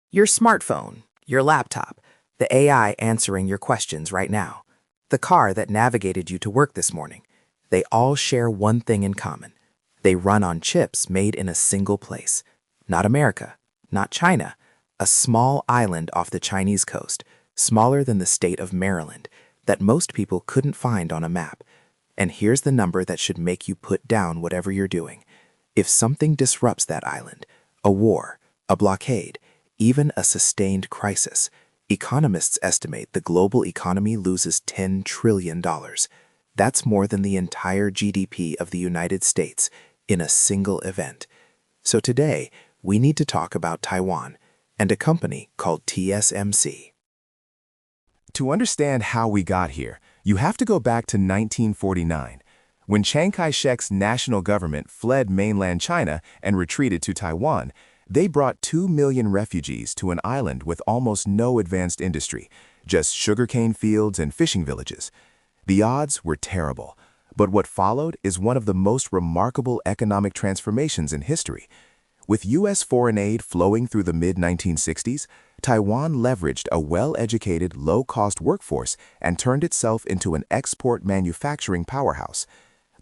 Your smartphone, your laptop, the AI answering your questions right now, the car that navigated you to work this morning, they all share one thing in common. They run on chips made in a single place. Not America, not China, a small island off the Chinese coast, smaller than the state of Maryland, that most people couldn't find on a map. And here's the number that should make you put down whatever you're doing. If something disrupts that island, a war, a blockade, even a sustained crisis, economists estimate the global economy loses $10 trillion. That's more than the entire GDP of the United States in a single event. So today, we need to talk about Taiwan and a company called TSMC. To understand how we got here, you have to go back to 1949, when Chiang Kai-shek's national government fled mainland China and retreated to Taiwan. They brought 2 million refugees to an island with almost no advanced industry, just sugarcane fields and fishing villages. The odds were terrible, but what followed is one of the most remarkable economic transformations in history. With U.S. foreign aid flowing through the mid-1960s, Taiwan leveraged a well-educated, low-cost workforce and turned itself into an export manufacturing powerhouse.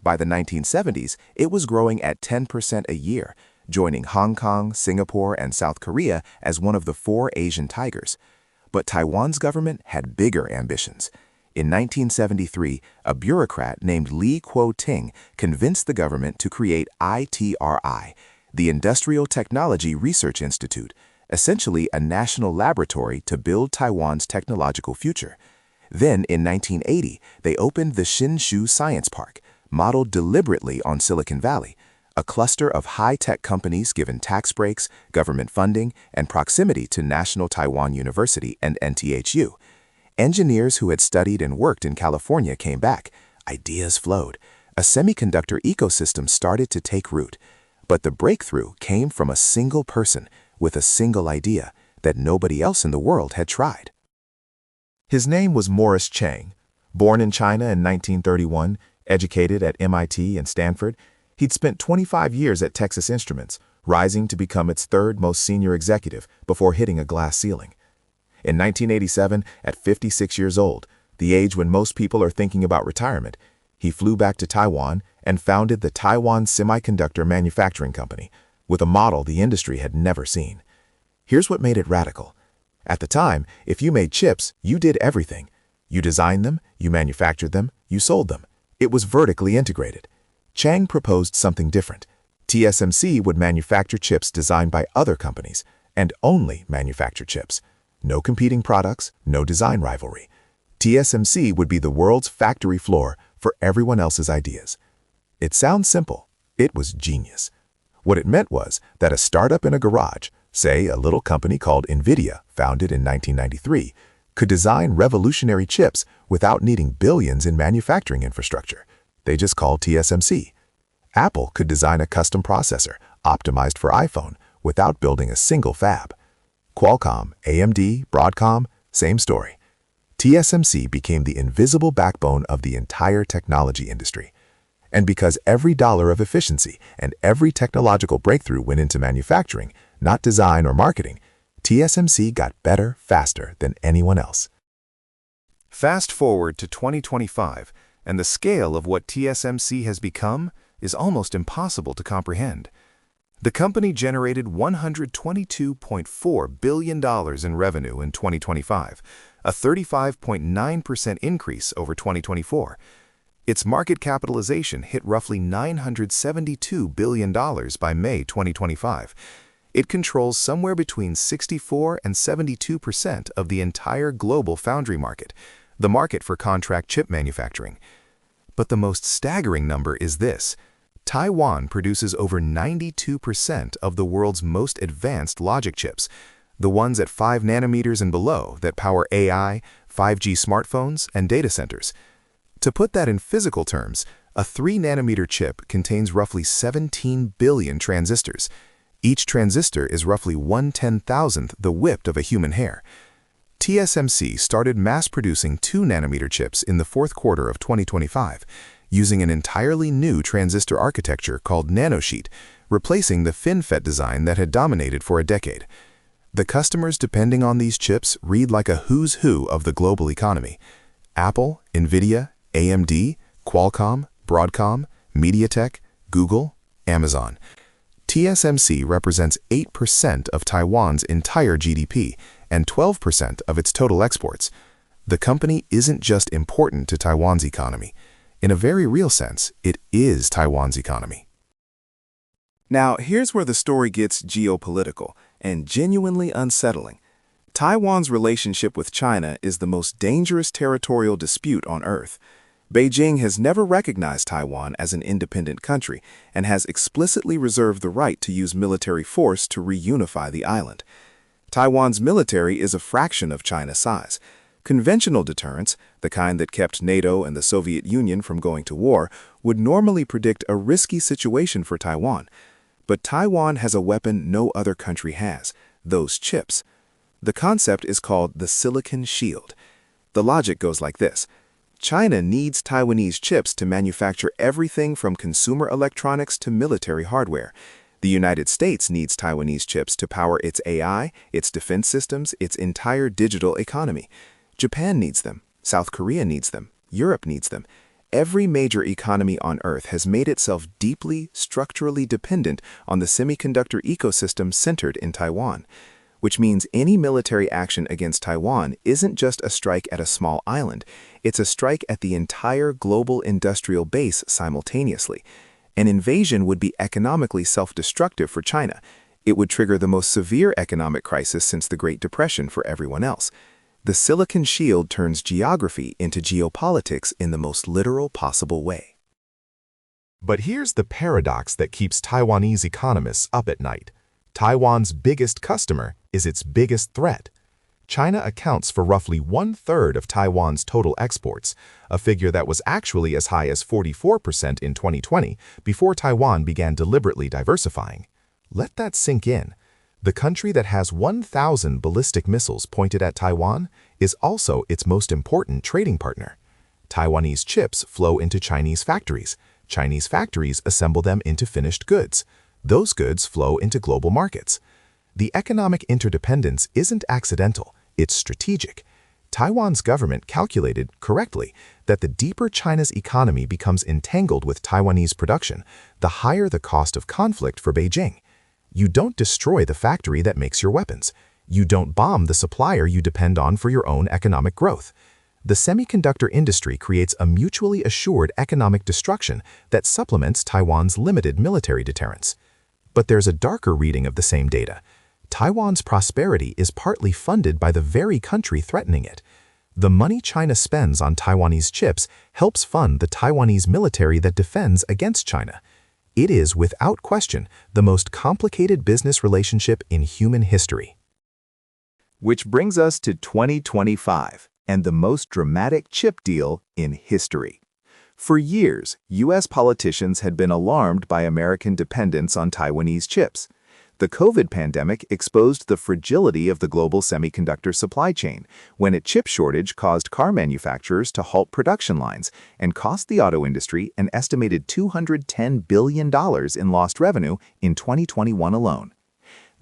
By the 1970s, it was growing at 10% a year, joining Hong Kong, Singapore, and South Korea as one of the 4 Asian tigers. But Taiwan's government had bigger ambitions. In 1973, a bureaucrat named Lee Kuo-ting convinced the government to create ITRI, the Industrial Technology Research Institute, essentially a national laboratory to build Taiwan's technological future. Then, in 1980, they opened the Hsinchu Science Park, modeled deliberately on Silicon Valley, a cluster of high-tech companies given tax breaks, government funding, and proximity to National Taiwan University and NTHU. Engineers who had studied and worked in California came back. Ideas flowed. A semiconductor ecosystem started to take root. But the breakthrough came from a single person with a single idea that nobody else in the world had tried. His name was Morris Chang. Born in China in 1931, educated at MIT and Stanford, he'd spent 25 years at Texas Instruments, rising to become its 3rd most senior executive before hitting a glass ceiling. In 1987, at 56 years old, the age when most people are thinking about retirement, he flew back to Taiwan and founded the Taiwan Semiconductor Manufacturing Company, with a model the industry had never seen. Here's what made it radical. At the time, if you made chips, you did everything. You designed them, you manufactured them, you sold them. It was vertically integrated. Chang proposed something different. TSMC would manufacture chips designed by other companies, and only manufacture chips. No competing products, no design rivalry. TSMC would be the world's factory floor for everyone else's ideas. It sounds simple. It was genius. What it meant was that a startup in a garage, say a little company called NVIDIA, founded in 1993, could design revolutionary chips without needing billions in manufacturing infrastructure. They just called TSMC. Apple could design a custom processor optimized for iPhone without building a single fab. Qualcomm, AMD, Broadcom, same story. TSMC became the invisible backbone of the entire technology industry. And because every dollar of efficiency and every technological breakthrough went into manufacturing, not design or marketing, TSMC got better faster than anyone else. Fast forward to 2025, and the scale of what TSMC has become is almost impossible to comprehend. The company generated $122.4 billion in revenue in 2025, a 35.9% increase over 2024. Its market capitalization hit roughly $972 billion by May 2025. It controls somewhere between 64 and 72% of the entire global foundry market, the market for contract chip manufacturing. But the most staggering number is this. Taiwan produces over 92% of the world's most advanced logic chips, the ones at 5 nanometers and below that power AI, 5G smartphones, and data centers. To put that in physical terms, a 3-nanometer chip contains roughly 17 billion transistors. Each transistor is roughly 1/10,000th the width of a human hair. TSMC started mass-producing 2-nanometer chips in the 4th quarter of 2025, using an entirely new transistor architecture called nanosheet, replacing the FinFET design that had dominated for a decade. The customers depending on these chips read like a who's who of the global economy. Apple, NVIDIA, AMD, Qualcomm, Broadcom, MediaTek, Google, Amazon. TSMC represents 8% of Taiwan's entire GDP and 12% of its total exports. The company isn't just important to Taiwan's economy. In a very real sense, it is Taiwan's economy. Now, here's where the story gets geopolitical and genuinely unsettling. Taiwan's relationship with China is the most dangerous territorial dispute on Earth. Beijing has never recognized Taiwan as an independent country and has explicitly reserved the right to use military force to reunify the island. Taiwan's military is a fraction of China's size. Conventional deterrence, the kind that kept NATO and the Soviet Union from going to war, would normally predict a risky situation for Taiwan. But Taiwan has a weapon no other country has: those chips. The concept is called the silicon shield. The logic goes like this. China needs Taiwanese chips to manufacture everything from consumer electronics to military hardware. The United States needs Taiwanese chips to power its AI, its defense systems, its entire digital economy. Japan needs them. South Korea needs them. Europe needs them. Every major economy on Earth has made itself deeply, structurally dependent on the semiconductor ecosystem centered in Taiwan, which means any military action against Taiwan isn't just a strike at a small island, it's a strike at the entire global industrial base simultaneously. An invasion would be economically self-destructive for China. It would trigger the most severe economic crisis since the Great Depression for everyone else. The silicon shield turns geography into geopolitics in the most literal possible way. But here's the paradox that keeps Taiwanese economists up at night. Taiwan's biggest customer is its biggest threat. China accounts for roughly 1/3 of Taiwan's total exports, a figure that was actually as high as 44% in 2020 before Taiwan began deliberately diversifying. Let that sink in. The country that has 1,000 ballistic missiles pointed at Taiwan is also its most important trading partner. Taiwanese chips flow into Chinese factories. Chinese factories assemble them into finished goods. Those goods flow into global markets. The economic interdependence isn't accidental, it's strategic. Taiwan's government calculated, correctly, that the deeper China's economy becomes entangled with Taiwanese production, the higher the cost of conflict for Beijing. You don't destroy the factory that makes your weapons. You don't bomb the supplier you depend on for your own economic growth. The semiconductor industry creates a mutually assured economic destruction that supplements Taiwan's limited military deterrence. But there's a darker reading of the same data. Taiwan's prosperity is partly funded by the very country threatening it. The money China spends on Taiwanese chips helps fund the Taiwanese military that defends against China. It is, without question, the most complicated business relationship in human history. Which brings us to 2025 and the most dramatic chip deal in history. For years, U.S. politicians had been alarmed by American dependence on Taiwanese chips. The COVID pandemic exposed the fragility of the global semiconductor supply chain when a chip shortage caused car manufacturers to halt production lines and cost the auto industry an estimated $210 billion in lost revenue in 2021 alone.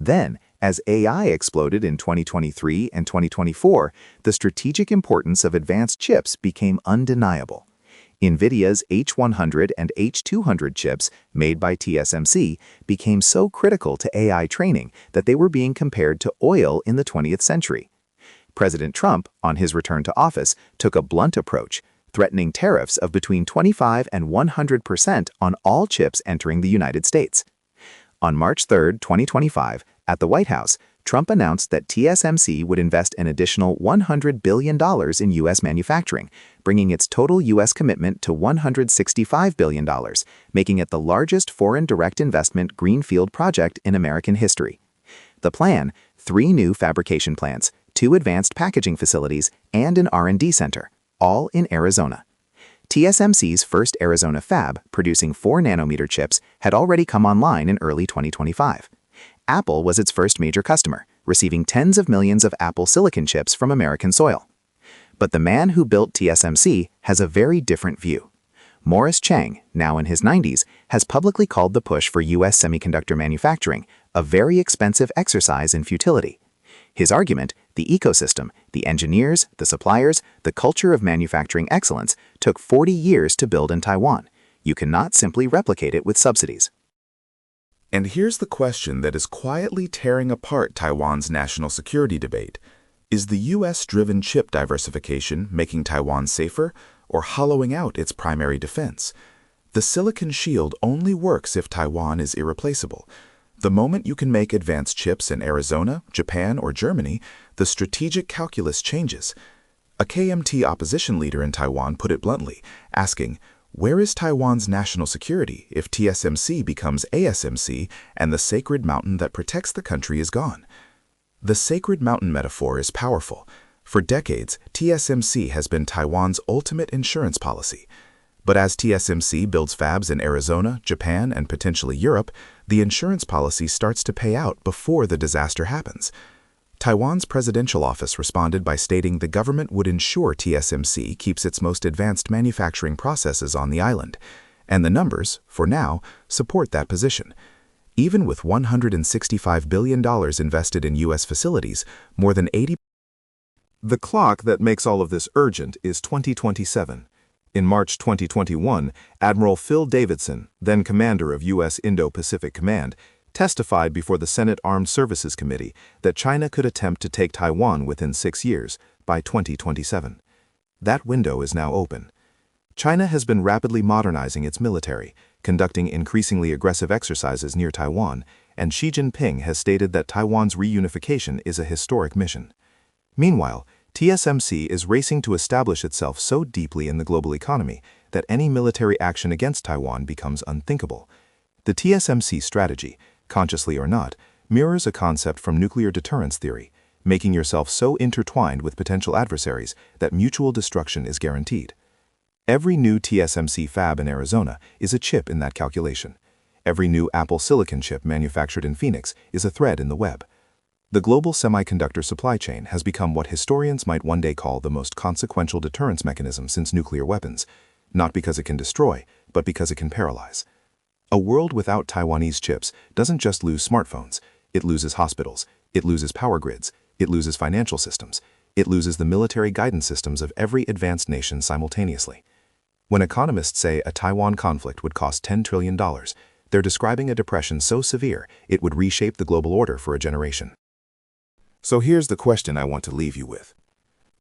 Then, as AI exploded in 2023 and 2024, the strategic importance of advanced chips became undeniable. NVIDIA's H100 and H200 chips, made by TSMC, became so critical to AI training that they were being compared to oil in the 20th century. President Trump, on his return to office, took a blunt approach, threatening tariffs of between 25% and 100% on all chips entering the United States. On March 3, 2025, at the White House, Trump announced that TSMC would invest an additional $100 billion in U.S. manufacturing, bringing its total U.S. commitment to $165 billion, making it the largest foreign direct investment greenfield project in American history. The plan: 3 new fabrication plants, 2 advanced packaging facilities, and an R&D center, all in Arizona. TSMC's first Arizona fab, producing 4-nanometer chips, had already come online in early 2025. Apple was its first major customer, receiving tens of millions of Apple silicon chips from American soil. But the man who built TSMC has a very different view. Morris Chang, now in his 90s, has publicly called the push for U.S. semiconductor manufacturing a very expensive exercise in futility. His argument, the ecosystem, the engineers, the suppliers, the culture of manufacturing excellence, took 40 years to build in Taiwan. You cannot simply replicate it with subsidies. And here's the question that is quietly tearing apart Taiwan's national security debate. Is the U.S.-driven chip diversification making Taiwan safer or hollowing out its primary defense? The silicon shield only works if Taiwan is irreplaceable. The moment you can make advanced chips in Arizona, Japan, or Germany, the strategic calculus changes. A KMT opposition leader in Taiwan put it bluntly, asking, where is Taiwan's national security if TSMC becomes ASMC and the sacred mountain that protects the country is gone? The sacred mountain metaphor is powerful. For decades, TSMC has been Taiwan's ultimate insurance policy. But as TSMC builds fabs in Arizona, Japan, and potentially Europe, the insurance policy starts to pay out before the disaster happens. Taiwan's presidential office responded by stating the government would ensure TSMC keeps its most advanced manufacturing processes on the island. And the numbers, for now, support that position. Even with $165 billion invested in U.S. facilities, more than 80%. The clock that makes all of this urgent is 2027. In March 2021, Admiral Phil Davidson, then commander of U.S. Indo-Pacific Command, testified before the Senate Armed Services Committee that China could attempt to take Taiwan within 6 years, by 2027. That window is now open. China has been rapidly modernizing its military, conducting increasingly aggressive exercises near Taiwan, and Xi Jinping has stated that Taiwan's reunification is a historic mission. Meanwhile, TSMC is racing to establish itself so deeply in the global economy that any military action against Taiwan becomes unthinkable. The TSMC strategy, consciously or not, mirrors a concept from nuclear deterrence theory, making yourself so intertwined with potential adversaries that mutual destruction is guaranteed. Every new TSMC fab in Arizona is a chip in that calculation. Every new Apple silicon chip manufactured in Phoenix is a thread in the web. The global semiconductor supply chain has become what historians might one day call the most consequential deterrence mechanism since nuclear weapons, not because it can destroy, but because it can paralyze. A world without Taiwanese chips doesn't just lose smartphones, it loses hospitals, it loses power grids, it loses financial systems, it loses the military guidance systems of every advanced nation simultaneously. When economists say a Taiwan conflict would cost $10 trillion, they're describing a depression so severe it would reshape the global order for a generation. So here's the question I want to leave you with.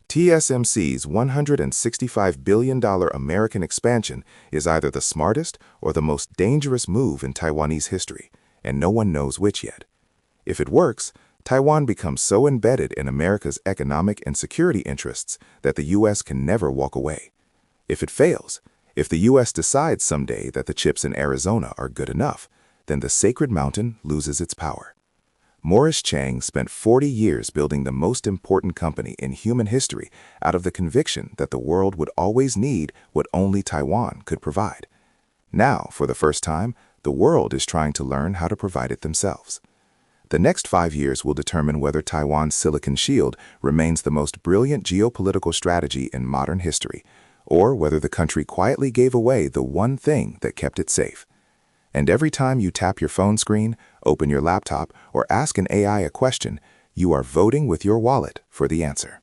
TSMC's $165 billion American expansion is either the smartest or the most dangerous move in Taiwanese history, and no one knows which yet. If it works, Taiwan becomes so embedded in America's economic and security interests that the U.S. can never walk away. If it fails, if the U.S. decides someday that the chips in Arizona are good enough, then the sacred mountain loses its power. Morris Chang spent 40 years building the most important company in human history out of the conviction that the world would always need what only Taiwan could provide. Now, for the first time, the world is trying to learn how to provide it themselves. The next 5 years will determine whether Taiwan's silicon shield remains the most brilliant geopolitical strategy in modern history, or whether the country quietly gave away the one thing that kept it safe. And every time you tap your phone screen, open your laptop, or ask an AI a question, you are voting with your wallet for the answer.